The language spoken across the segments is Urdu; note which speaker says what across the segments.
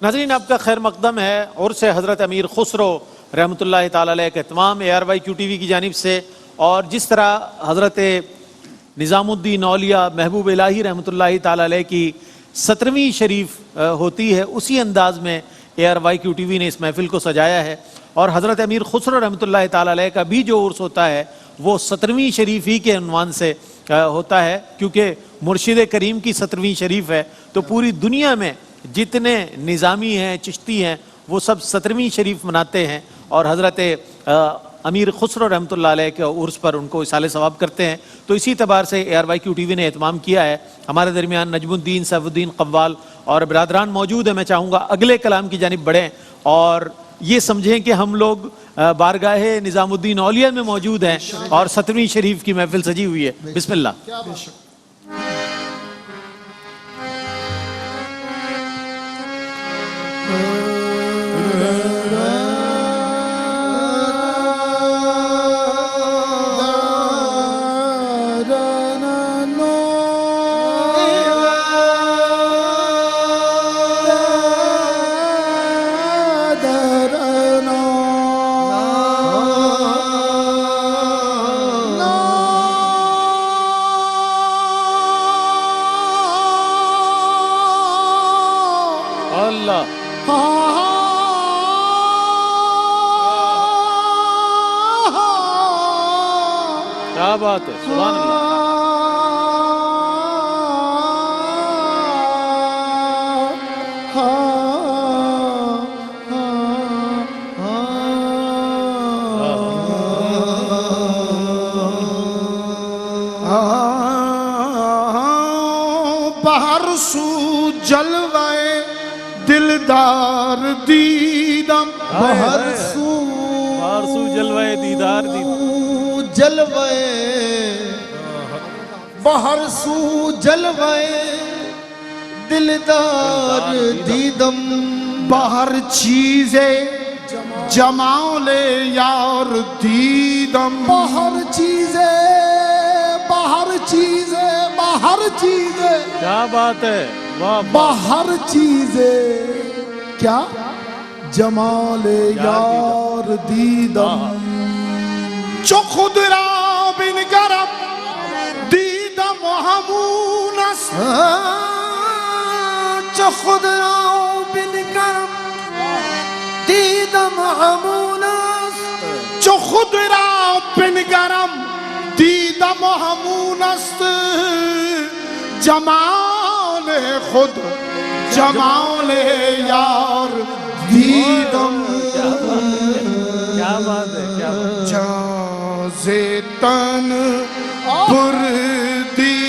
Speaker 1: ناظرین آپ کا خیر مقدم ہے عرس حضرت امیر خسرو رحمۃ اللہ تعالی علیہ کا اہتمام ARYQ-TV کی جانب سے، اور جس طرح حضرت نظام الدین اولیاء محبوب الہی رحمۃ اللہ تعالی علیہ کی 17ویں شریف ہوتی ہے، اسی انداز میں ARYQ-TV نے اس محفل کو سجایا ہے۔ اور حضرت امیر خسرو رحمۃ اللہ تعالی علیہ کا بھی جو عرس ہوتا ہے وہ 17ویں شریف ہی کے عنوان سے ہوتا ہے، کیونکہ مرشد کریم کی 17ویں شریف ہے، تو پوری دنیا میں جتنے نظامی ہیں، چشتی ہیں، وہ سب 17ویں شریف مناتے ہیں اور حضرت امیر خسرو رحمۃ اللہ علیہ کے عرس پر ان کو اصال ثواب کرتے ہیں۔ تو اسی اعتبار سے ARYQ-TV نے اہتمام کیا ہے۔ ہمارے درمیان نجم الدین سیف الدین قوال اور برادران موجود ہیں۔ میں چاہوں گا اگلے کلام کی جانب بڑھیں اور یہ سمجھیں کہ ہم لوگ بارگاہ نظام الدین اولیاء میں موجود ہیں اور 17ویں شریف کی محفل سجی ہوئی ہے۔ بسم اللہ۔ کیا بات ہے، سبحان اللہ۔
Speaker 2: بہر سو جلوے دلدار دیدم، بہر سو
Speaker 1: جلوے دیدار دیدم،
Speaker 2: جلوے بہر سو جلوے دلدار دیدم، بہر چیزیں جمال یار دیدم، بہر چیزیں
Speaker 1: کیا بات ہے،
Speaker 2: بہر چیزیں کیا جمال یار دیدم، چو خود را بنگرم دیدم همون است، چو خود را بنگرم دیدم همون است، چو خود را بنگرم دیدم همون است، جمال خود جمال یار دیدم،
Speaker 1: کیا بات ہے، کیا بات ہے۔
Speaker 2: تن پردی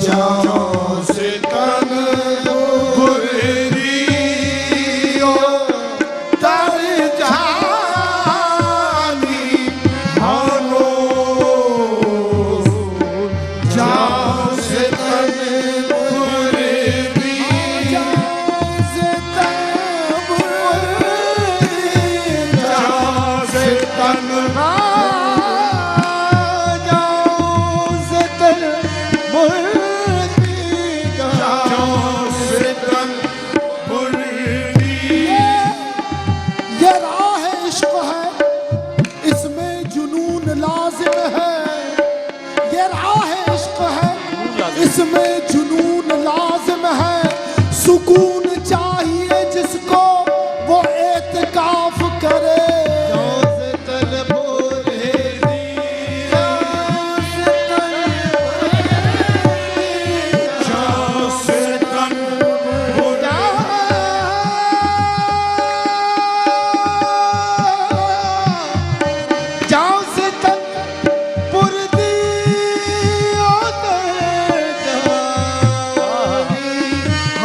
Speaker 2: جان سے تن پردی در جانی ہانو، جان سے تن پردی اس میں جنون لازم ہے، سکون چاہیے جس کو وہ اعتکاف کرے،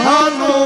Speaker 2: ہانو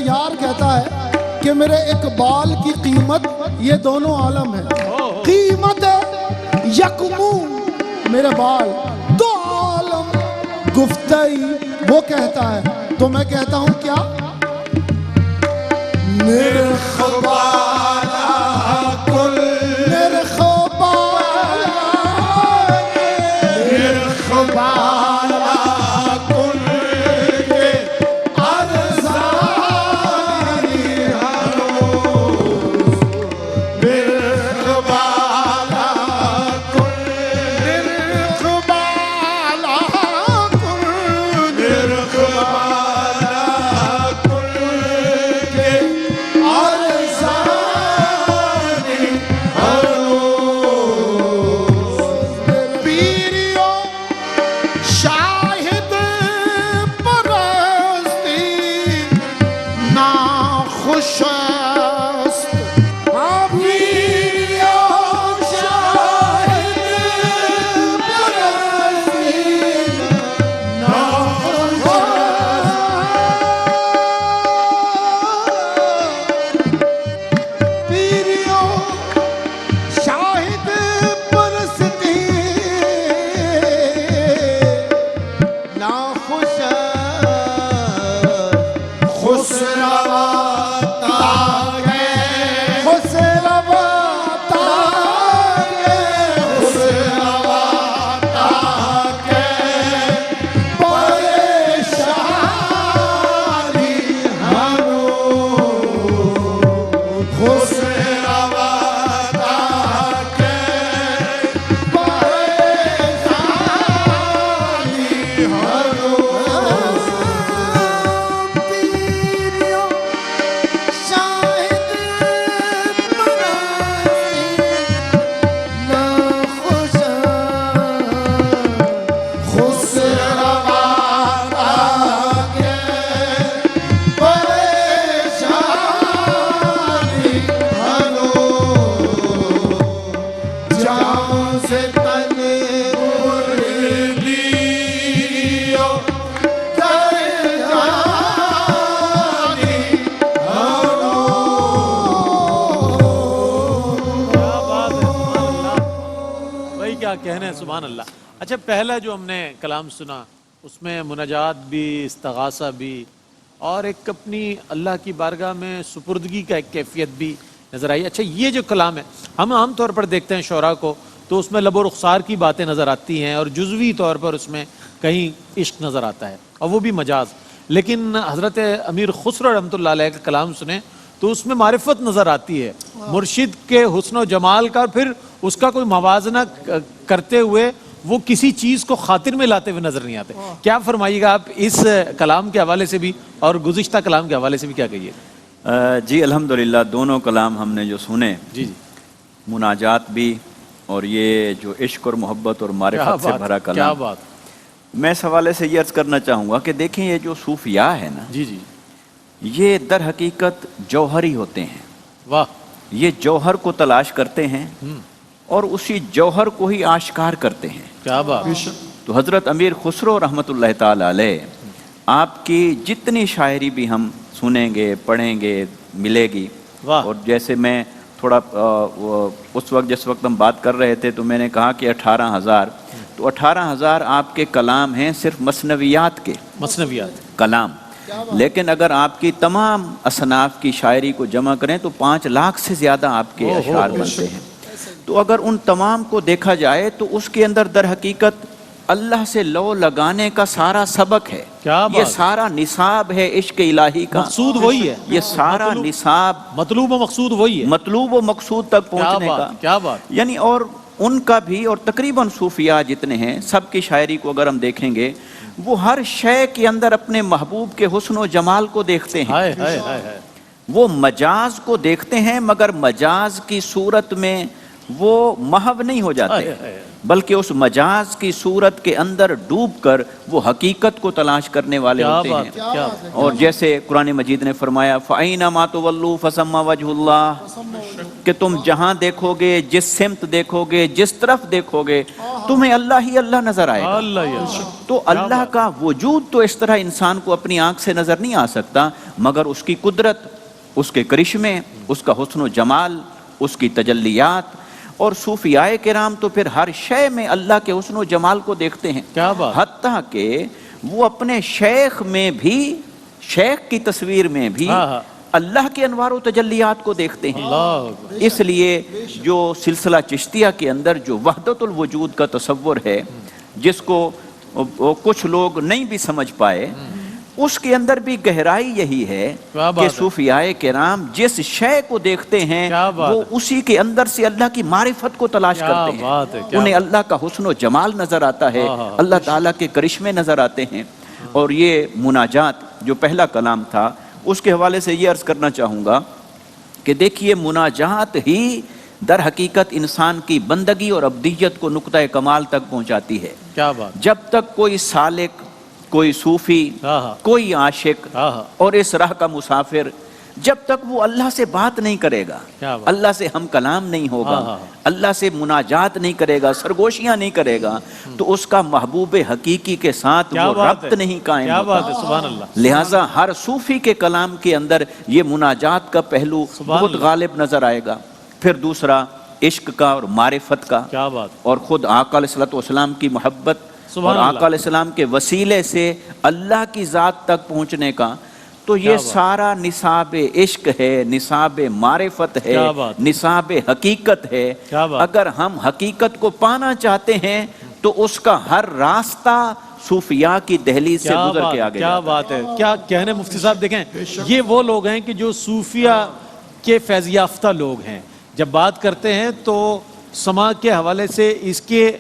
Speaker 2: یار کہتا ہے کہ میرے ایک بال کی قیمت یہ دونوں عالم ہے. قیمت یکمو میرے بال دو عالم گفتئی وہ کہتا ہے. تو میں کہتا ہوں کیا نرخ بالا کل نرخ بالا نرخ بالا کل کے ارزانی ہنوز نرخ بالا کل نرخ بالا کل نرخ بالا کل کے
Speaker 1: کہنے سبحان اللہ. اچھا پہلا جو ہم نے کلام سنا اس میں مناجات بھی استغاثہ بھی اور ایک اپنی اللہ کی بارگاہ میں سپردگی کا ایک کیفیت بھی نظر آئی. اچھا یہ جو کلام ہے ہم عام طور پر دیکھتے ہیں شعراء کو تو اس میں لب و رخسار کی باتیں نظر آتی ہیں اور جزوی طور پر اس میں کہیں عشق نظر آتا ہے اور وہ بھی مجاز. لیکن حضرت امیر خسرو رحمۃ اللہ علیہ کا کلام سنیں تو اس میں معرفت نظر آتی ہے مرشد کے حسن و جمال کا, اور پھر اس کا کوئی موازنہ کرتے ہوئے وہ کسی چیز کو خاطر میں لاتے ہوئے نظر نہیں آتے. کیا فرمائیے گا آپ اس کلام کے حوالے سے بھی اور گزشتہ کلام کے حوالے سے بھی کیا کہیے؟
Speaker 3: جی الحمدللہ دونوں کلام ہم نے جو سنے
Speaker 1: جی
Speaker 3: مناجات بھی اور یہ جو عشق اور محبت اور معرفت سے بھرا کلام.
Speaker 1: کیا بات.
Speaker 3: میں اس حوالے سے یہ عرض کرنا چاہوں گا کہ دیکھیں یہ جو صوفیاء ہے نا
Speaker 1: جی جی
Speaker 3: یہ در حقیقت جوہری ہوتے ہیں.
Speaker 1: واہ.
Speaker 3: یہ جوہر کو تلاش کرتے ہیں اور اسی جوہر کو ہی آشکار کرتے ہیں.
Speaker 1: کیا بات.
Speaker 3: تو حضرت امیر خسرو رحمۃ اللہ تعالی علیہ آپ کی جتنی شاعری بھی ہم سنیں گے پڑھیں گے ملے گی. اور جیسے میں تھوڑا اس وقت جس وقت ہم بات کر رہے تھے تو میں نے کہا کہ 18,000 تو 18,000 آپ کے کلام ہیں صرف مثنویات کے کلام. لیکن اگر آپ کی تمام اصناف کی شاعری کو جمع کریں تو 5 لاکھ سے زیادہ آپ کے اشعار بنتے ہیں. تو اگر ان تمام کو دیکھا جائے تو اس کے اندر در حقیقت اللہ سے لو لگانے کا سارا سبق ہے. یہ سارا نصاب ہے عشق الہی کا.
Speaker 1: مقصود وہی ہے.
Speaker 3: یہ سارا نصاب
Speaker 1: مطلوب و مقصود وہی ہے.
Speaker 3: مطلوب و مقصود تک پہنچنے کا.
Speaker 1: کیا بات.
Speaker 3: یعنی اور ان کا بھی اور تقریباً صوفیاء جتنے ہیں سب کی شاعری کو اگر ہم دیکھیں گے وہ ہر شے کے اندر اپنے محبوب کے حسن و جمال کو دیکھتے ہیں. وہ مجاز کو دیکھتے ہیں مگر مجاز کی صورت میں وہ محو نہیں ہو جاتے بلکہ اس مجاز کی صورت کے اندر ڈوب کر وہ حقیقت کو تلاش کرنے والے ہوتے ہیں. اور جیسے قرآن مجید نے فرمایا فَأَيْنَمَا تُوَلُّوا فَثَمَّ وَجْهُ اللَّهِ کہ تم جہاں دیکھو گے جس سمت دیکھو گے جس طرف دیکھو گے تمہیں اللہ ہی اللہ نظر آئے گا۔
Speaker 1: اللہ یا
Speaker 3: تو اللہ کا وجود تو اس طرح انسان کو اپنی آنکھ سے نظر نہیں آ سکتا، مگر اس کی قدرت، اس کے کرشمے، اس کا حسن و جمال، اس کی تجلیات۔ اور صوفیاء کرام تو پھر ہر شے میں اللہ کے حسن و جمال کو دیکھتے ہیں،
Speaker 1: کیا بات،
Speaker 3: حتیٰ کہ وہ اپنے شیخ میں بھی، شیخ کی تصویر میں بھی اللہ کے انوار و تجلیات کو دیکھتے ہیں۔ اس لیے جو سلسلہ چشتیہ کے اندر جو وحدت الوجود کا تصور ہے، جس کو کچھ لوگ نہیں بھی سمجھ پائے، اس کے اندر بھی گہرائی یہی ہے کہ صوفیاء کرام جس شے کو دیکھتے ہیں وہ اسی کے اندر سے اللہ کی معرفت کو تلاش کرتے ہیں۔ انہیں اللہ کا حسن و جمال نظر آتا ہے، اللہ تعالیٰ کے کرشمے نظر آتے ہیں۔ اور یہ مناجات جو پہلا کلام تھا، اس کے حوالے سے یہ عرض کرنا چاہوں گا کہ دیکھیے مناجات ہی در حقیقت انسان کی بندگی اور عبدیت کو نقطہ کمال تک پہنچاتی ہے۔
Speaker 1: کیا بات،
Speaker 3: جب تک کوئی سالک، کوئی صوفی، کوئی عاشق اور اس راہ کا مسافر جب تک وہ اللہ سے بات نہیں کرے گا، اللہ سے ہم کلام نہیں ہوگا، اللہ سے مناجات نہیں کرے گا، سرگوشیاں نہیں کرے گا، تو اس کا محبوب حقیقی کے ساتھ وہ ربط نہیں قائم ہوتا۔ لہٰذا ہر صوفی کے کلام کے اندر یہ مناجات کا پہلو بہت غالب نظر آئے گا۔ پھر دوسرا عشق کا اور معرفت کا، اور خود آقا علیہ الصلوۃ والسلام کی محبت اور آقا علیہ السلام کے وسیلے سے اللہ کی ذات تک پہنچنے کا۔ تو یہ سارا نصاب عشق ہے، نصاب معرفت ہے، نصاب حقیقت ہے۔ اگر ہم حقیقت کو پانا چاہتے ہیں تو اس کا ہر راستہ صوفیاء کی دہلیز سے گزر کے آگے۔
Speaker 1: کیا بات ہے، کیا کہنے مفتی صاحب۔ دیکھیں یہ وہ لوگ ہیں کہ جو صوفیاء کے فیض یافتہ لوگ ہیں، جب بات کرتے ہیں تو سما کے حوالے سے اس کے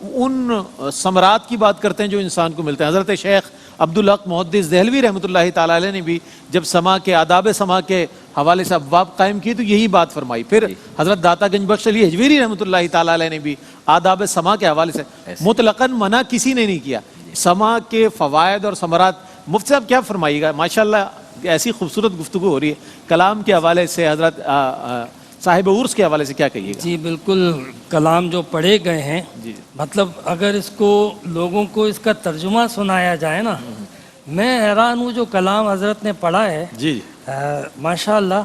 Speaker 1: ان ثمرات کی بات کرتے ہیں جو انسان کو ملتے ہیں۔ حضرت شیخ عبدالحق محدث دہلوی رحمۃ اللہ تعالی علیہ نے بھی جب سما کے آداب سما کے حوالے سے ابواب قائم کی تو یہی بات فرمائی۔ پھر حضرت داتا گنج بخش علی حجویری رحمۃ اللہ تعالی علیہ نے بھی آداب سما کے حوالے سے مطلقاً منع کسی نے نہیں کیا۔ سما کے فوائد اور ثمرات مفتی صاحب کیا فرمائیے گا؟ ماشاءاللہ ایسی خوبصورت گفتگو ہو رہی ہے، کلام کے حوالے سے حضرت صاحب عرس کے حوالے سے کیا کہیے گا؟
Speaker 4: جی بالکل، کلام جو پڑھے گئے ہیں، مطلب اگر اس کو لوگوں کو اس کا ترجمہ سنایا جائے نا، میں حیران ہوں جو کلام حضرت نے پڑھا ہے۔
Speaker 1: جی
Speaker 4: ماشاءاللہ،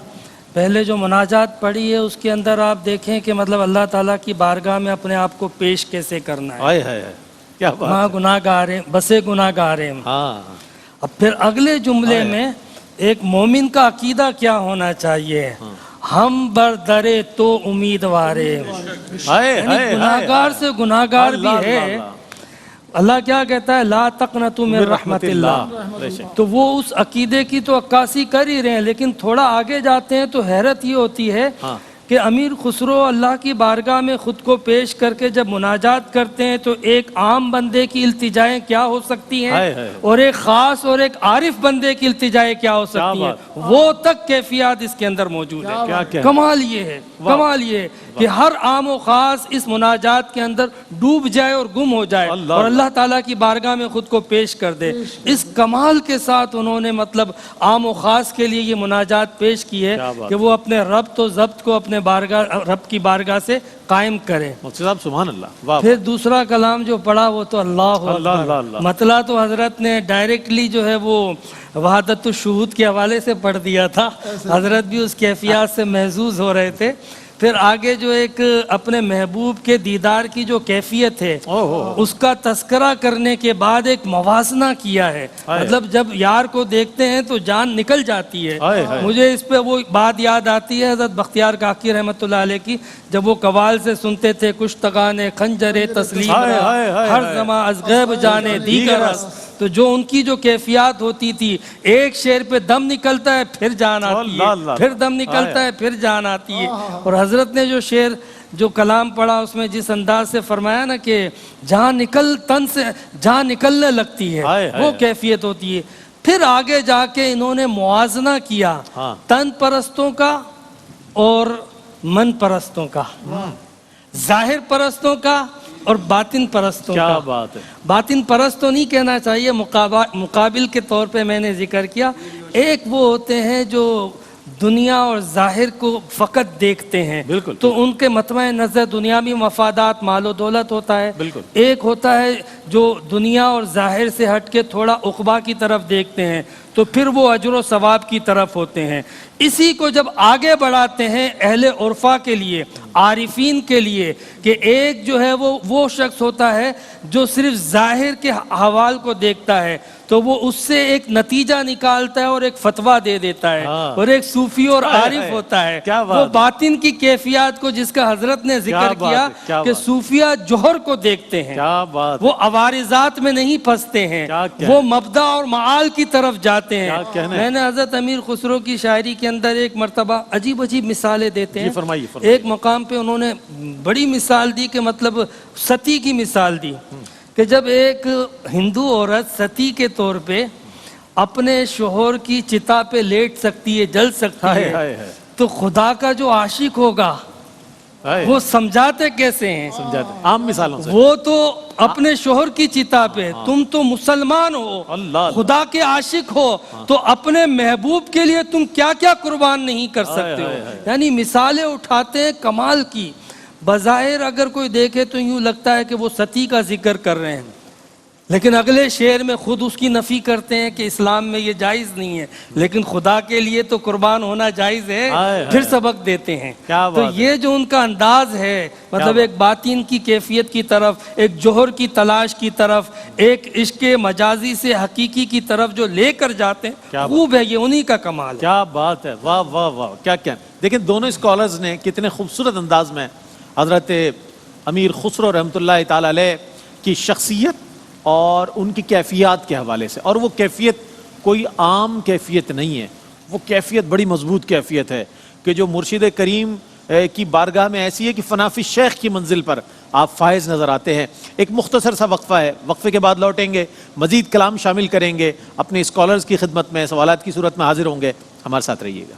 Speaker 4: پہلے جو مناجات پڑھی ہے اس کے اندر آپ دیکھیں کہ مطلب اللہ تعالیٰ کی بارگاہ میں اپنے آپ کو پیش کیسے کرنا ہے۔
Speaker 1: کیا بات،
Speaker 4: ماں گناہ گاریں بسے گناہ گاریں۔ اب پھر اگلے جملے میں ایک مومن کا عقیدہ کیا ہونا چاہیے، ہم بردرے تو امیدوارے، گناہگار سے گناہگار بھی ہے۔ اللہ کیا کہتا ہے، لا تقنطوا من رحمت اللہ۔ تو وہ اس عقیدے کی تو عکاسی کر ہی رہے ہیں، لیکن تھوڑا آگے جاتے ہیں تو حیرت یہ ہوتی ہے کہ امیر خسرو اللہ کی بارگاہ میں خود کو پیش کر کے جب مناجات کرتے ہیں تو ایک عام بندے کی التجائیں کیا ہو سکتی ہیں اور ایک خاص اور ایک عارف بندے کی التجائیں کیا ہو سکتی ہیں، وہ تک کیفیات اس کے اندر موجود ہے۔ کمال یہ ہے، کمال یہ ہے کہ ہر عام و خاص اس مناجات کے اندر ڈوب جائے اور گم ہو جائے اور اللہ تعالیٰ کی بارگاہ میں خود کو پیش کر دے۔ اس کمال کے ساتھ انہوں نے مطلب عام و خاص کے لیے یہ مناجات پیش کی ہے کہ وہ اپنے ربط و ضبط کو اپنے رب کی بارگاہ سے قائم کریں۔
Speaker 1: سبحان اللہ۔
Speaker 4: پھر دوسرا کلام جو پڑھا وہ تو اللہ مطلع تو حضرت نے ڈائریکٹلی جو ہے وہ وحدت الشہود کے حوالے سے پڑھ دیا تھا، حضرت بھی اس کیفیات سے محظوظ ہو رہے تھے۔ پھر آگے جو ایک اپنے محبوب کے دیدار کی جو کیفیت ہے اس کا تذکرہ کرنے کے بعد ایک موازنہ کیا ہے، مطلب جب یار کو دیکھتے ہیں تو جان نکل جاتی ہے۔ مجھے اس پہ وہ بات یاد آتی ہے حضرت بختیار کاکی رحمۃ اللہ علیہ کی، جب وہ قوال سے سنتے تھے کشتگان خنجر تسلیم ہر زمان از غیب جانے دیگر است، تو جو ان کی جو کیفیات ہوتی تھی، ایک شعر پہ دم نکلتا ہے پھر جان آتی ہے، پھر دم نکلتا ہے پھر جان آتی ہے۔ اور حضرت نے جو شعر جو کلام پڑھا اس میں جس انداز سے فرمایا نا کہ جہاں تن سے جہاں نکلنے لگتی ہے وہ کیفیت ہوتی ہے۔ پھر آگے جا کے انہوں نے موازنہ کیا تن پرستوں کا اور من پرستوں کا، ظاہر پرستوں کا اور باطن پرستوں کا۔
Speaker 1: کیا بات ہے،
Speaker 4: باطن پرست تو نہیں کہنا چاہیے، مقابل کے طور پہ میں نے ذکر کیا۔ ایک وہ ہوتے ہیں جو دنیا اور ظاہر کو فقط دیکھتے ہیں
Speaker 1: بالکل
Speaker 4: تو ان کے مطمع نظر دنیاوی مفادات مال و دولت ہوتا ہے.
Speaker 1: بالکل.
Speaker 4: ایک ہوتا ہے جو دنیا اور ظاہر سے ہٹ کے تھوڑا عقبہ کی طرف دیکھتے ہیں تو پھر وہ اجر و ثواب کی طرف ہوتے ہیں. اسی کو جب آگے بڑھاتے ہیں اہل عرفا کے لیے عارفین کے لیے کہ ایک جو ہے وہ شخص ہوتا ہے جو صرف ظاہر کے حوال کو دیکھتا ہے تو وہ اس سے ایک نتیجہ نکالتا ہے اور ایک فتویٰ دے دیتا ہے. اور ایک صوفی اور عارف ہوتا ہے وہ باطن کی کیفیات کو جس کا حضرت نے ذکر کیا کہ صوفیہ جوہر کو دیکھتے ہیں, وہ عوارضات میں نہیں پھنستے ہیں, وہ مبدا اور معال کی طرف جاتے ہیں. میں نے حضرت امیر خسرو کی شاعری کے اندر ایک مرتبہ عجیب عجیب مثالیں دیتے ہیں. ایک مقام پہ انہوں نے بڑی مثال دی کہ مطلب ستی کی مثال دی کہ جب ایک ہندو عورت ستی کے طور پہ اپنے شوہر کی چتا پہ لیٹ سکتی ہے, جل سکتی ہے, تو خدا کا جو عاشق ہوگا وہ سمجھاتے کیسے ہیں؟
Speaker 1: عام مثالوں سے.
Speaker 4: وہ تو اپنے شوہر کی چتا پہ, تم تو مسلمان ہو, خدا کے عاشق ہو, تو اپنے محبوب کے لیے تم کیا کیا قربان نہیں کر سکتے ہو. یعنی مثالیں اٹھاتے ہیں کمال کی. بظاہر اگر کوئی دیکھے تو یوں لگتا ہے کہ وہ ستی کا ذکر کر رہے ہیں, لیکن اگلے شعر میں خود اس کی نفی کرتے ہیں کہ اسلام میں یہ جائز نہیں ہے, لیکن خدا کے لیے تو قربان ہونا جائز ہے. پھر سبق دیتے ہیں. تو یہ جو ان کا انداز ہے مطلب ایک باطن کی کیفیت کی طرف, ایک جوہر کی تلاش کی طرف, ایک عشق مجازی سے حقیقی کی طرف جو لے کر جاتے ہیں, خوب ہے, یہ انہی کا کمال ہے.
Speaker 1: کیا بات ہے, واہ واہ واہ, کیا کیا. دیکھیں دونوں اسکالرز نے کتنے خوبصورت انداز میں حضرت امیر خسرو رحمۃ اللہ تعالی علیہ کی شخصیت اور ان کی کیفیات کے حوالے سے, اور وہ کیفیت کوئی عام کیفیت نہیں ہے, وہ کیفیت بڑی مضبوط کیفیت ہے کہ جو مرشد کریم کی بارگاہ میں ایسی ہے کہ فنافی شیخ کی منزل پر آپ فائز نظر آتے ہیں. ایک مختصر سا وقفہ ہے, وقفے کے بعد لوٹیں گے, مزید کلام شامل کریں گے, اپنے اسکالرز کی خدمت میں سوالات کی صورت میں حاضر ہوں گے. ہمارے ساتھ رہیے گا.